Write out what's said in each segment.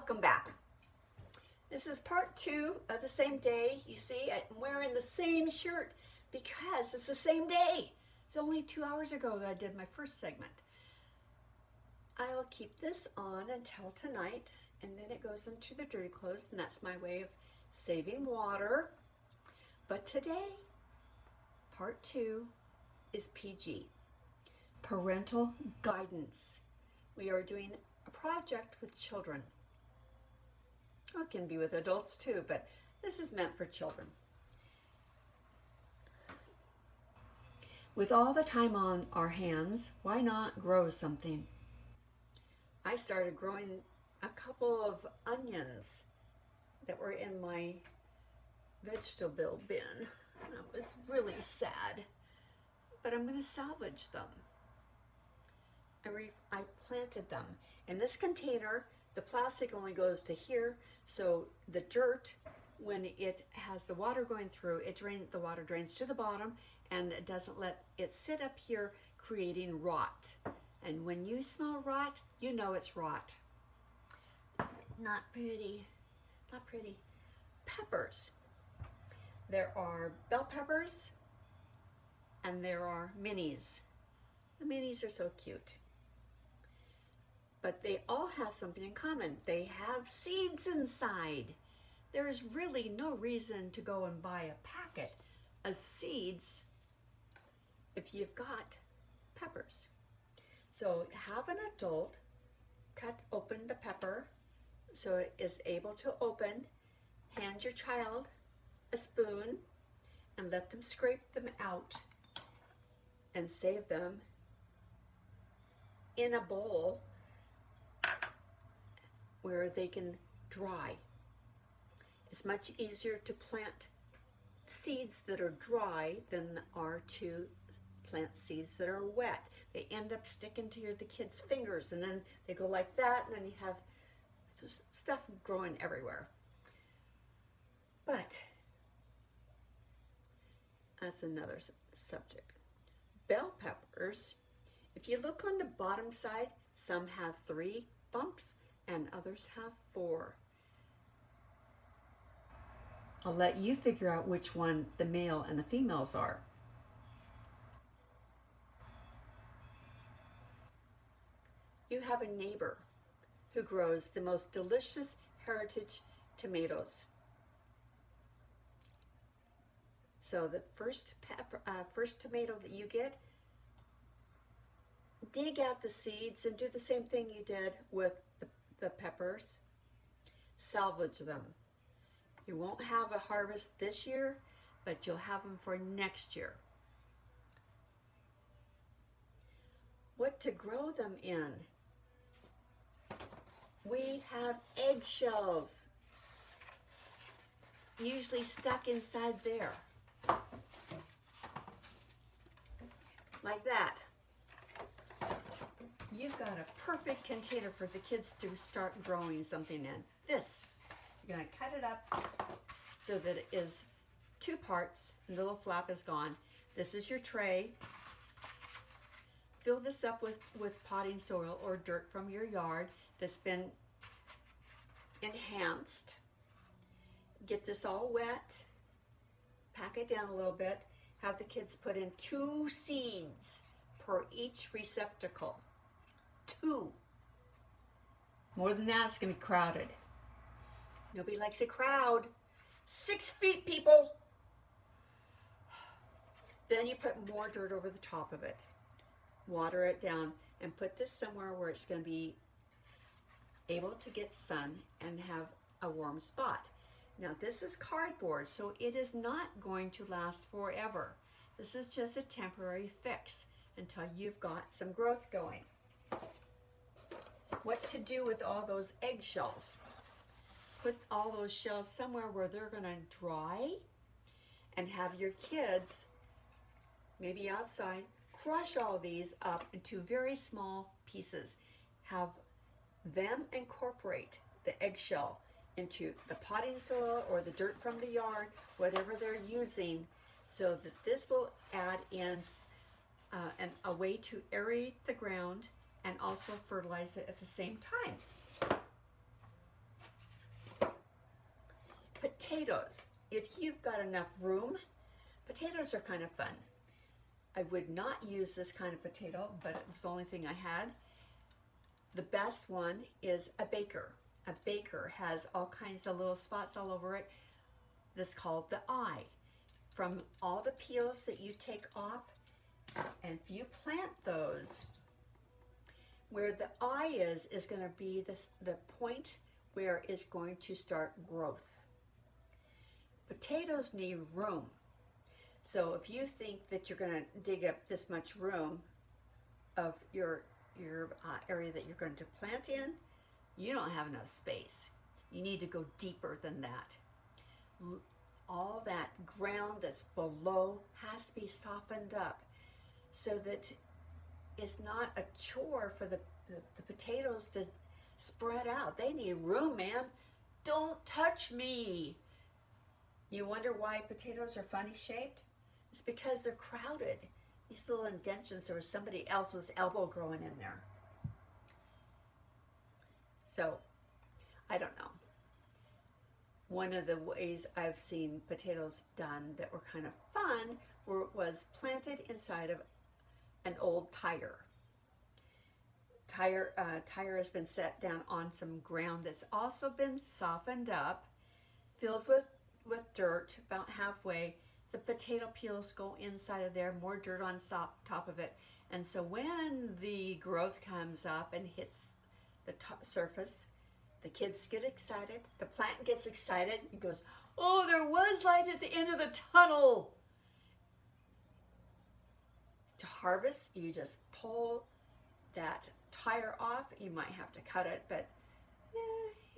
welcome back. This is part 2 of the same day. You see, I'm wearing the same shirt because it's the same day. It's only 2 hours ago that I did my first segment. I'll keep this on until tonight, and then it goes into the dirty clothes, and that's my way of saving water. But today, part 2 is PG, parental guidance. We are doing a project with children. It can be with adults too, but this is meant for children. With all the time on our hands, why not grow something? I started growing a couple of onions that were in my vegetable bin. That was really sad, but I'm going to salvage them. I planted them. In this container, the plastic only goes to here, so the dirt, when it has the water going through, the water drains to the bottom, and it doesn't let it sit up here creating rot. And when you smell rot, you know it's rot. Not pretty, not pretty. Peppers. There are bell peppers, and there are minis. The minis are so cute. But they all have something in common. They have seeds inside. There is really no reason to go and buy a packet of seeds if you've got peppers. So have an adult cut open the pepper so it is able to open. Hand your child a spoon and let them scrape them out and save them in a bowl where they can dry. It's much easier to plant seeds that are dry than are to plant seeds that are wet. They end up sticking to the kids' fingers, and then they go like that, and then you have stuff growing everywhere. But that's another subject. Bell peppers, if you look on the bottom side, some have 3 bumps and others have 4. I'll let you figure out which one the male and the females are. You have a neighbor who grows the most delicious heritage tomatoes. So the first tomato that you get, dig out the seeds and do the same thing you did with the peppers. Salvage them. You won't have a harvest this year, but you'll have them for next year. What to grow them in? We have eggshells, usually stuck inside there, like that. You've got a perfect container for the kids to start growing something in. This, you're going to cut it up so that it is 2 parts, and the little flap is gone. This is your tray. Fill this up with potting soil or dirt from your yard that's been enhanced. Get this all wet, pack it down a little bit, have the kids put in 2 seeds per each receptacle. 2. More than that, it's going to be crowded. Nobody likes a crowd. 6 feet, people. Then you put more dirt over the top of it. Water it down and put this somewhere where it's going to be able to get sun and have a warm spot. Now this is cardboard, so it is not going to last forever. This is just a temporary fix until you've got some growth going. What to do with all those eggshells? Put all those shells somewhere where they're going to dry, and have your kids, maybe outside, crush all these up into very small pieces. Have them incorporate the eggshell into the potting soil or the dirt from the yard, whatever they're using, so that this will add in a way to aerate the ground and also fertilize it at the same time. Potatoes. If you've got enough room, potatoes are kind of fun. I would not use this kind of potato, but it was the only thing I had. The best one is a baker. A baker has all kinds of little spots all over it. That's called the eye. From all the peels that you take off, and if you plant those, where the eye is going to be the point where it's going to start growth. Potatoes need room. So if you think that you're going to dig up this much room of your area that you're going to plant in, you don't have enough space. You need to go deeper than that. All that ground that's below has to be softened up so that it's not a chore for the potatoes to spread out. They need room, man. Don't touch me. You wonder why potatoes are funny shaped? It's because they're crowded. These little indentions, there was somebody else's elbow growing in there. So, I don't know. One of the ways I've seen potatoes done that were kind of fun was planted inside of an old tire. Tire has been set down on some ground that's also been softened up, filled with dirt about halfway. The potato peels go inside of there, more dirt on top of it. And so when the growth comes up and hits the top surface, the kids get excited, the plant gets excited, and goes, oh, there was light at the end of the tunnel. To harvest, you just pull that tire off. You might have to cut it, but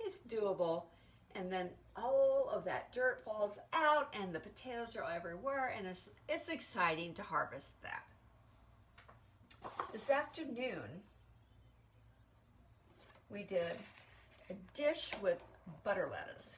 it's doable. And then all of that dirt falls out and the potatoes are everywhere, and it's exciting to harvest that. This afternoon, we did a dish with butter lettuce.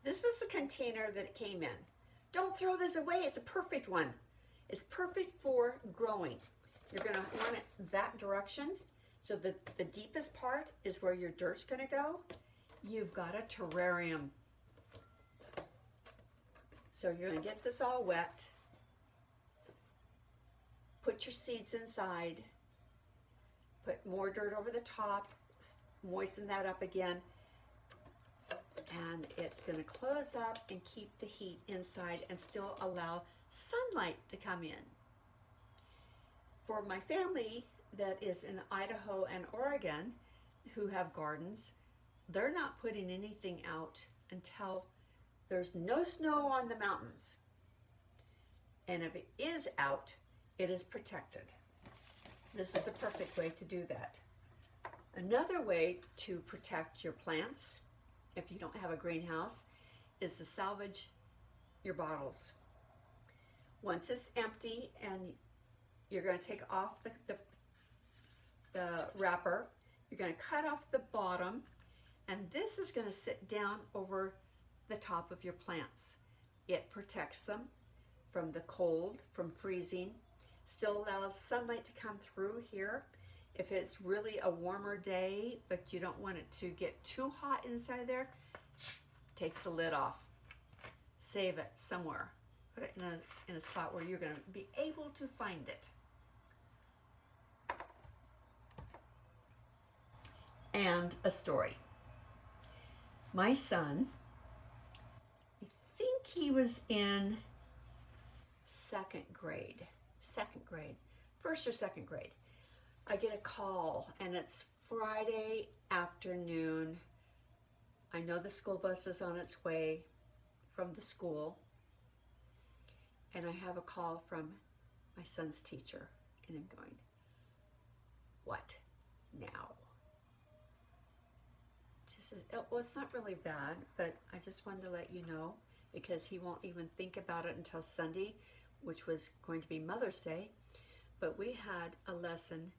This was the container that it came in. Don't throw this away, it's a perfect one. It's perfect for growing. You're gonna want it that direction. So the deepest part is where your dirt's gonna go. You've got a terrarium. So you're gonna get this all wet. Put your seeds inside. Put more dirt over the top. Moisten that up again. And it's gonna close up and keep the heat inside and still allow sunlight to come in. For my family that is in Idaho and Oregon who have gardens, they're not putting anything out until there's no snow on the mountains. And if it is out, it is protected. This is a perfect way to do that. Another way to protect your plants, if you don't have a greenhouse, is to salvage your bottles. Once it's empty and you're going to take off the wrapper, you're going to cut off the bottom, and this is going to sit down over the top of your plants. It protects them from the cold, from freezing, still allows sunlight to come through here. If it's really a warmer day, but you don't want it to get too hot inside there, take the lid off. Save it somewhere. Put it in a spot where you're going to be able to find it. And a story. My son, I think he was in second grade, first or second grade. I get a call and it's Friday afternoon. I know the school bus is on its way from the school. And I have a call from my son's teacher. And I'm going, what now? She says, oh, well, it's not really bad, but I just wanted to let you know, because he won't even think about it until Sunday, which was going to be Mother's Day. But we had a lesson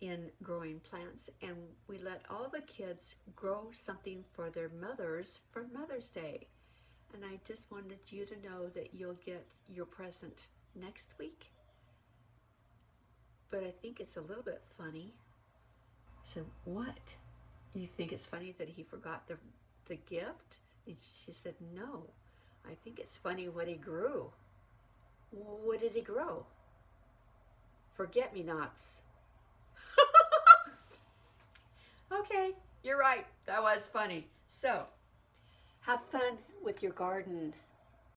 in growing plants, and we let all the kids grow something for their mothers for Mother's Day. And I just wanted you to know that you'll get your present next week. But I think it's a little bit funny. said, what? You think it's funny that he forgot the gift? And she said, no, I think it's funny what he grew. Well, what did he grow? Forget-me-nots. Okay, you're right. That was funny. So, have fun with your garden.